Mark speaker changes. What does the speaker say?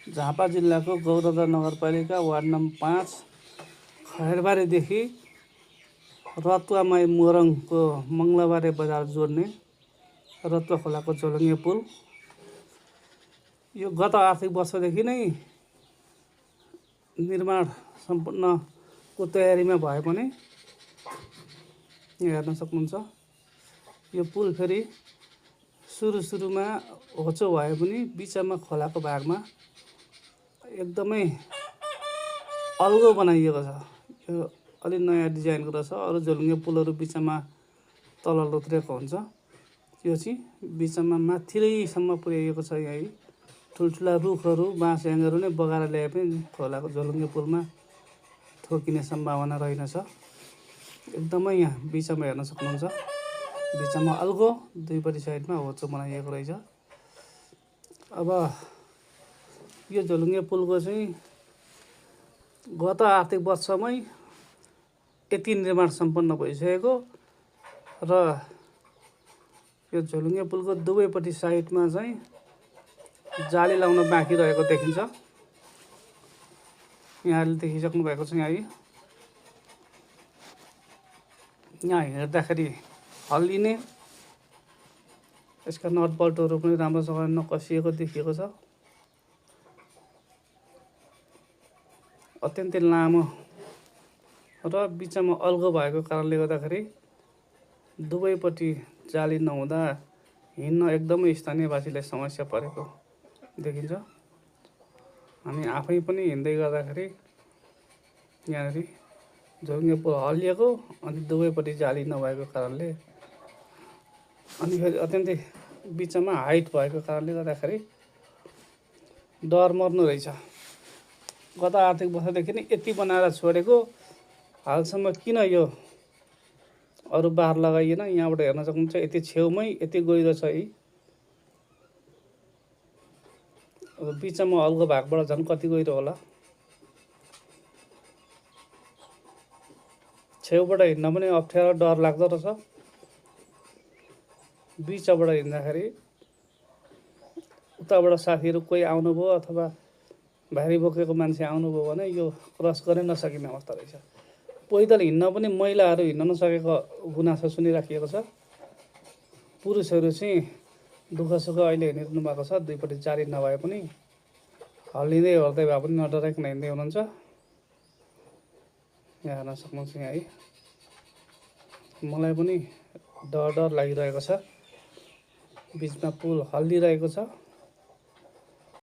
Speaker 1: झापा जिल्लाको गौरदा नगरपालिका ward number 5 खैरबारीदेखि रतुवामाई मोरङको मङ्गलबारे बजार जोड्ने रतुवा खोलाको झोलुङ्गे पुल यो गत आर्थिक वर्षदेखि नै निर्माण सम्पूर्णको तयारीमा भए पनि हेर्न सक्नुहुन्छ। यो पुल फेरि सुरुमा होचो भए पनि बिचमा खोलाको भागमा एकदमै अल्गो बनाइएको छ। यो अलि नयाँ डिजाइनको रहेछ। अरू झोलुङ्गे पुलहरू बिचमा तल लोत्रेको हुन्छ, यो चाहिँ बिचमा माथिल्लोसम्म पुर्याइएको छ। यही ठुल्ठुला रुखहरू बाँस ह्याङ्गहरू नै बगाएर ल्याए पनि खोलाको झोलुङ्गे पुलमा ठोकिने सम्भावना रहेनछ। एकदमै यहाँ बिचमा हेर्न सक्नुहुन्छ, बिचमा अल्गो, दुईपट्टि साइडमा होचो बनाइएको रहेछ। अब यो झोलुङ्गे पुलको चाहिँ गत आर्थिक वर्षमै यति निर्माण सम्पन्न भइसकेको र यो झोलुङ्गे पुलको दुवैपट्टि साइडमा चाहिँ जाली लाउन बाँकी रहेको देखिन्छ। यहाँले देखिसक्नु भएको छ। यहाँ हेर्दाखेरि हल्लिने, यसका नट बल्टहरू पनि राम्रोसँग नकसिएको देखिएको छ। अत्यन्तै लामो र बिचमा अल्गो भएको कारणले गर्दाखेरि दुवैपट्टि जाली नहुँदा हिँड्न एकदमै स्थानीयवासीलाई समस्या परेको देखिन्छ। हामी आफै पनि हिँड्दै गर्दाखेरि यहाँनिर झोलुङ्गे पुल हल्लिएको, अनि दुवैपट्टि जाली नभएको कारणले, अनि फेरि अत्यन्तै बिचमा हाइट भएको कारणले गर्दाखेरि डर मर्नु रहेछ। गत आर्थिक वर्षदेखि नै यति बनाएर छोडेको, हालसम्म किन यो अरू बार लगाइएन? यहाँबाट हेर्न सक्नुहुन्छ, यति छेउमै यति गहिरो छ। अब बिचमा अल्गो भागबाट झन् कति गहिरो होला। छेउबाट हिँड्न पनि अप्ठ्यारो, डर लाग्दो रहेछ। बिचबाट हिँड्दाखेरि उताबाट साथीहरू कोही आउनुभयो अथवा भारी बोकेको मान्छे आउनुभयो भने यो क्रस गर्न नसकिने अवस्था रहेछ। पैदल हिँड्न पनि महिलाहरू हिँड्न नसकेको गुनासो सुनिराखिएको छ। पुरुषहरू चाहिँ दुःखसुख अहिले हिँडिरहनु भएको छ। दुईपट्टि जाली नभए पनि हल्लिँदै ओर्दै भए पनि नडराइकन हिँड्दै हुनुहुन्छ। यहाँ हेर्न सक्नुहुन्छ। यहाँ मलाई पनि डर लागिरहेको छ। बिचमा पुल हल्लिरहेको छ।